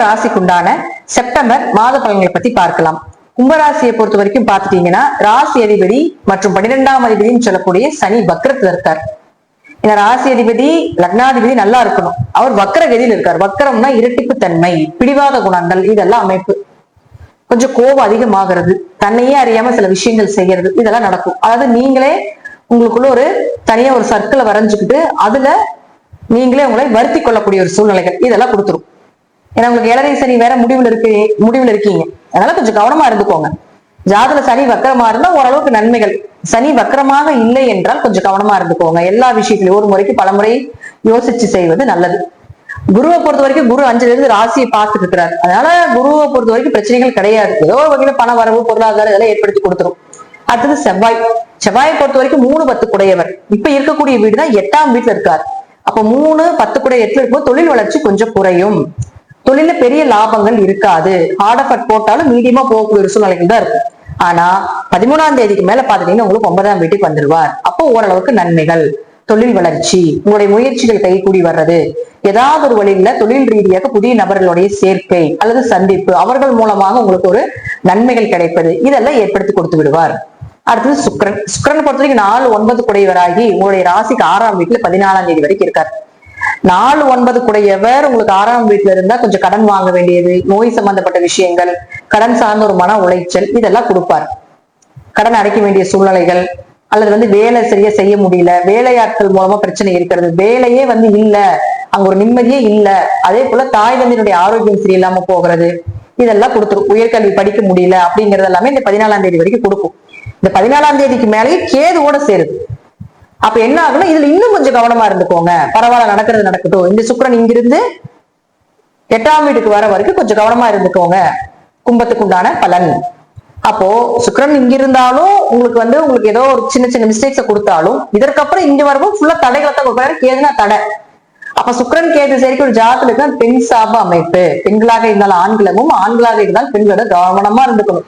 ராசிக்குண்டான September மாத பலன்களை பத்தி பார்க்கலாம். கும்பராசியை பொறுத்த வரைக்கும் பாத்துட்டீங்கன்னா ராசி அதிபதி மற்றும் 12ஆம் அதிபதினு சொல்லக்கூடிய சனி வக்ரத்துல இருக்கார். இந்த ராசி அதிபதி லக்னாதிபதி நல்லா இருக்கணும், அவர் வக்ர கதியில் இருக்கார். வக்ரம்னா இரட்டிப்பு தன்மை, பிடிவாத குணங்கள், இதெல்லாம் அமைப்பு. கொஞ்சம் கோபம் அதிகமாகிறது, தன்னையே அறியாம சில விஷயங்கள் செய்யறது, இதெல்லாம் நடக்கும். அதாவது நீங்களே உங்களுக்குள்ள ஒரு தனியா ஒரு சர்க்கிளை வரைஞ்சுக்கிட்டு அதுல நீங்களே உங்களை வருத்தி கொள்ளக்கூடிய ஒரு சூழ்நிலைகள் இதெல்லாம் கொடுத்துரும். ஏன்னா உங்களுக்கு ஏழரை சனி வேற முடிவுல இருக்கீங்க, அதனால கொஞ்சம் கவனமா இருந்துக்கோங்க. ஜாதக சனி வக்கரமா இருந்தா ஓரளவுக்கு நன்மைகள், சனி வக்கரமாக இல்லை என்றால் கொஞ்சம் கவனமா இருந்துக்கோங்க. எல்லா விஷயத்திலையும் ஒரு முறைக்கு பல முறை யோசிச்சு செய்வது நல்லது. குருவை பொறுத்த வரைக்கும் குரு 5ல இருந்து ராசியை பார்த்துட்டு இருக்கிறார். அதனால குருவை பொறுத்த வரைக்கும் பிரச்சனைகள் கிடையாது. ஏதோ வகையில பண வரவு, பொருளாதாரம் இதெல்லாம் ஏற்படுத்தி கொடுத்துரும். அடுத்தது செவ்வாயை பொறுத்த வரைக்கும் 3-10 குடையவர். இப்ப இருக்கக்கூடிய வீடு தான் 8ஆம் வீட்டுல இருக்கார். அப்ப 3-10 குடைய 8ல இருக்கும்போது தொழில் வளர்ச்சி கொஞ்சம் குறையும், தொழில பெரிய லாபங்கள் இருக்காது. ஹார்ட் எஃபர்ட் போட்டாலும் மீடியமா போகக்கூடிய ஒரு சூழ்நிலைகள் தான் இருக்கும். ஆனா 13ஆம் தேதிக்கு மேல பாத்துட்டீங்கன்னா உங்களுக்கு 9ஆம் வீட்டுக்கு வந்துருவார். அப்போ ஓரளவுக்கு நன்மைகள், தொழில் வளர்ச்சி, உங்களுடைய முயற்சிகள் கைகூடி வர்றது, ஏதாவது ஒரு வழியில தொழில் ரீதியாக புதிய நபர்களுடைய சேர்க்கை அல்லது சந்திப்பு, அவர்கள் மூலமாக உங்களுக்கு ஒரு நன்மைகள் கிடைப்பது, இதெல்லாம் ஏற்படுத்தி கொடுத்து விடுவார். அடுத்தது சுக்கிரன் பொறுத்த வரைக்கும் 4-9 குடையவராகி உங்களுடைய ராசிக்கு 6ஆம் வீட்டுல 14ஆம் தேதி வரைக்கும் இருக்கார். 4-9 குடையவர் உங்களுக்கு 6ஆம் வீட்டுல இருந்தா கொஞ்சம் கடன் வாங்க வேண்டியது, நோய் சம்பந்தப்பட்ட விஷயங்கள், கடன் சார்ந்த ஒரு மன உளைச்சல், இதெல்லாம் கொடுப்பார். கடன் அடைக்க வேண்டிய சூழ்நிலைகள், அல்லது வேலை சரியா செய்ய முடியல, வேலையாட்கள் மூலமா பிரச்சனை இருக்கிறது, வேலையே இல்ல, அங்க ஒரு நிம்மதியே இல்ல, அதே போல தாய் தந்தையினுடைய ஆரோக்கியம் சரியில்லாம போகிறது, இதெல்லாம் கொடுத்துரும். உயர்கல்வி படிக்க முடியல அப்படிங்கறது எல்லாமே இந்த 14ஆம் தேதி வரைக்கும் கொடுக்கும். இந்த 14ஆம் தேதிக்கு மேலேயே கேதுவோட சேருது. அப்ப என்ன ஆகுனா இதுல இன்னும் கொஞ்சம் கவனமா இருந்துக்கோங்க. பரவாயில்ல, நடக்கிறது நடக்கட்டும். இந்த சுக்கிரன் இங்கிருந்து 8ஆம் வீட்டுக்கு வர வரைக்கும் கொஞ்சம் கவனமா இருந்துக்கோங்க. கும்பத்துக்கு உண்டான பலன். அப்போ சுக்கிரன் இங்க இருந்தாலும் உங்களுக்கு ஏதோ ஒரு சின்ன சின்ன மிஸ்டேக்ஸை கொடுத்தாலும் இதற்கப்புறம் இங்க வரவும் ஃபுல்லா தடைகளை தான் கொடுப்பாரு. கேதுனா தடை. அப்ப சுக்கிரன் கேது சரிக்கு ஒரு ஜாதத்துல இருக்க பெண் சாப அமைப்பு. பெண்களாக இருந்தாலும் ஆண்களவும், ஆண்களாக இருந்தாலும் பெண்களோட கவனமா இருந்துக்கணும்.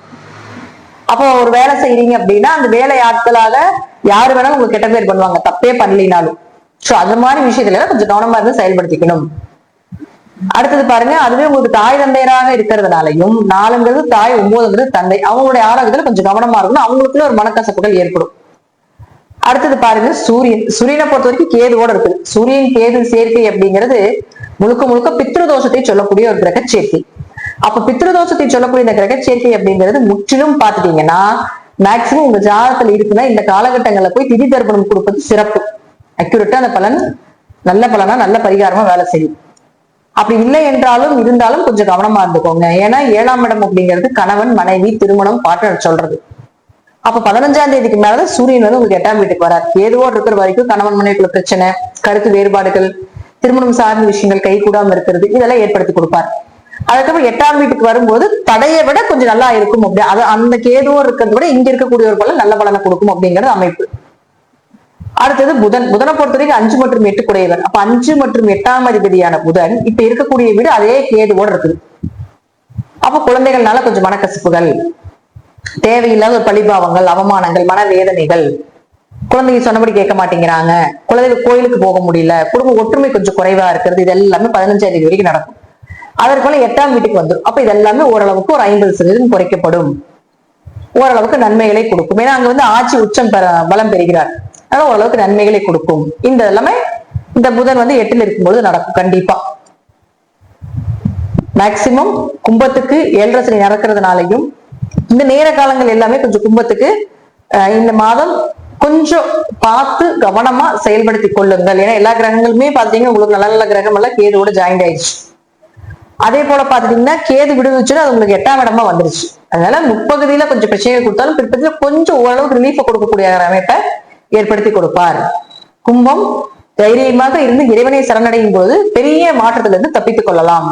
அப்போ ஒரு வேலை செய்யறீங்க அப்படின்னா அந்த வேலை ஆட்களாக யாரு வேணாலும் உங்களுக்கு கெட்ட பேர் பண்ணுவாங்க, தப்பே பண்ணலினாலும். சோ அந்த மாதிரி விஷயத்துல கொஞ்சம் கவனமா இருந்து செயல்படுத்திக்கணும். அடுத்தது பாருங்க, அதுவே உங்களுக்கு தாய் தந்தையராக இருக்கிறதுனாலையும் 4ங்கிறது தாய், 9ங்கிறது தந்தை, அவங்களுடைய ஆரோக்கியத்துல கொஞ்சம் கவனமா இருக்கணும். அவங்களுக்குள்ள ஒரு மனக்கசப்புகள் ஏற்படும். அடுத்தது பாருங்க, சூரியனை பொறுத்த வரைக்கும் கேதுவோட இருக்குது. சூரியன் கேது சேர்க்கை அப்படிங்கிறது முழுக்க முழுக்க பித்ருதோஷத்தை சொல்லக்கூடிய ஒரு கிரக சேர்க்கை. அப்ப பித்ருதோஷத்தை சொல்லக்கூடிய இந்த கிரக சேர்க்கை அப்படிங்கிறது முற்றிலும் பாத்துட்டீங்கன்னா மேக்சிமம் உங்க ஜாதகத்துல இருக்குன்னா இந்த காலகட்டங்கள்ல போய் திதி தர்ப்பணம் கொடுப்பது சிறப்பு. அக்யூரேட்டா அந்த பலன் நல்ல பலனா நல்ல பரிகாரமா வேலை செய்யும். அப்படி இல்லை என்றாலும் இருந்தாலும் கொஞ்சம் கவனமா இருந்துக்கோங்க. ஏன்னா 7ஆம் இடம் அப்படிங்கிறது கணவன் மனைவி திருமணம் பார்ட்னர் சொல்றது. அப்ப 15ஆம் தேதிக்கு மேலதான் சூரியன் உங்களுக்கு 8ஆம் வீட்டுக்கு வராது. ஏதுவோடு இருக்கிற வரைக்கும் கணவன் மனைவிக்குள்ள பிரச்சனை, கருத்து வேறுபாடுகள், திருமணம் சார்ந்த விஷயங்கள் கை கூடாம இருக்கிறது, இதெல்லாம் ஏற்படுத்தி கொடுப்பார். அதுக்கப்புறம் 8ஆம் வீட்டுக்கு வரும்போது தடையை விட கொஞ்சம் நல்லா இருக்கும். அப்படி அது அந்த கேதுவோ இருக்கிறத விட இங்க இருக்கக்கூடிய ஒரு பலன் நல்ல பலனை கொடுக்கும் அப்படிங்கிறது அமைப்பு. அடுத்தது புதனை பொறுத்த வரைக்கும் 5 மற்றும் 8 குடையவர். அப்ப 5 மற்றும் 8ஆம் அதிபதியான புதன் இப்ப இருக்கக்கூடிய வீடு அதே கேதுவோடு இருக்குது. அப்ப குழந்தைகள்னால கொஞ்சம் மனக்கசப்புகள், தேவையில்லாத ஒரு பழிபாவங்கள், அவமானங்கள், மனவேதனைகள், குழந்தைங்க சொன்னபடி கேட்க மாட்டேங்கிறாங்க, குழந்தைகள் கோயிலுக்கு போக முடியல, குடும்ப ஒற்றுமை கொஞ்சம் குறைவா இருக்கிறது, இது எல்லாமே 15ஆம் தேதி வரைக்கும் நடக்கும். அதற்குள்ள 8ஆம் வீட்டுக்கு வந்துடும். அப்ப இது எல்லாமே ஓரளவுக்கு ஒரு 50% குறைக்கப்படும். ஓரளவுக்கு நன்மைகளை கொடுக்கும். ஏன்னா அங்க ஆட்சி உச்சம் பலம் பெறுகிறார். அதனால ஓரளவுக்கு நன்மைகளை கொடுக்கும். இந்த எல்லாமே இந்த புதன் 8ல் இருக்கும்பொழுது நடக்கும். கண்டிப்பா மேக்சிமம் கும்பத்துக்கு 7.5 சனி நடக்கிறதுனாலையும் இந்த நேர காலங்கள் எல்லாமே கொஞ்சம் கும்பத்துக்கு இந்த மாதம் கொஞ்சம் பார்த்து கவனமா செயல்படுத்தி கொள்ளுங்கள். ஏன்னா எல்லா கிரகங்களுமே பாத்தீங்கன்னா உங்களுக்கு நல்ல நல்ல கிரகம் எல்லாம் கேதுவோட ஜாயிண்ட் ஆயிடுச்சு. அதே போல பாத்துட்டீங்கன்னா கேது விடுவிச்சுன்னா அது உங்களுக்கு 8ஆம் இடமா வந்துருச்சு. அதனால முற்பகுதியில கொஞ்சம் பிரச்சனைகள் கொடுத்தாலும் பிற்பகுதியில கொஞ்சம் ஓரளவுக்கு ரிலீஃப் கொடுக்கக்கூடிய அமைப்பை ஏற்படுத்தி கொடுப்பார். கும்பம் தைரியமாக இருந்து இறைவனை சரணடையும் போது பெரிய மாற்றத்திலிருந்து தப்பித்துக் கொள்ளலாம்.